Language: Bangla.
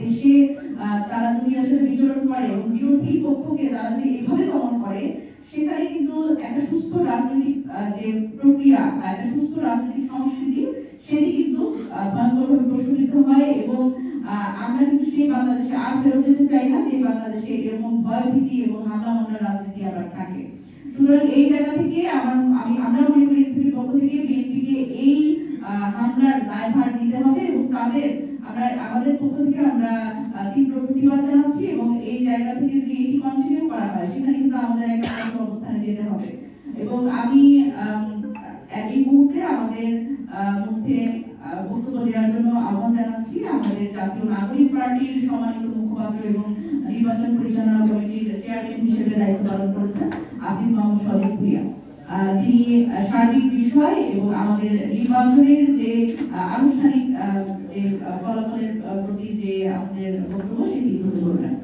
দেশে তারা যদি আসলে বিচরণ করে এবং বিরোধী পক্ষকে তারা যদি এভাবে দমন করে, সেখানে কিন্তু একটা সুস্থ রাজনৈতিক যে প্রক্রিয়া বা একটা সুস্থ রাজনৈতিক সংস্কৃতি সেটি কিন্তু ভয়ঙ্করভাবে প্রশ্নবিদ্ধ হয়। এবং আমরা কিন্তু সেই বাংলাদেশে আর ফেরত যেতে চাই না যে বাংলাদেশে এরকম ভয়ভীতি এবং হামলা মামলার রাজনীতি আবার থাকে। সুতরাং এই জায়গা থেকে আমরা মনে করি এনসিপির পক্ষ থেকে বিএনপিকে এই হামলার দায়ভার নিতে হবে এবং আমাদের পক্ষ থেকে আমরা তীব্র প্রতিবাদ জানাচ্ছি। এবং এই জায়গা থেকে যদি এটি কন্টিনিউ করা হয়, সেখানে কিন্তু আমাদের একটা অবস্থানে যেতে হবে। এবং আমি এই মুহূর্তে আমাদের মধ্যে বক্তব্য দেওয়ার জন্য আহ্বান জানাচ্ছি আমাদের জাতীয় নাগরিক পার্টির সম্মানিত মুখপাত্র এবং নির্বাচন পরিচালনা কমিটির চেয়ারম্যান হিসেবে দায়িত্ব পালন করেছেন আসিফ মাহমুদ সজীব ভুঁইয়া। তিনি সার্বিক বিষয় এবং আমাদের নির্বাচনের যে আনুষ্ঠানিক যে ফলাফলের প্রতি যে আমাদের বক্তব্য সেটি তুলে ধরবেন।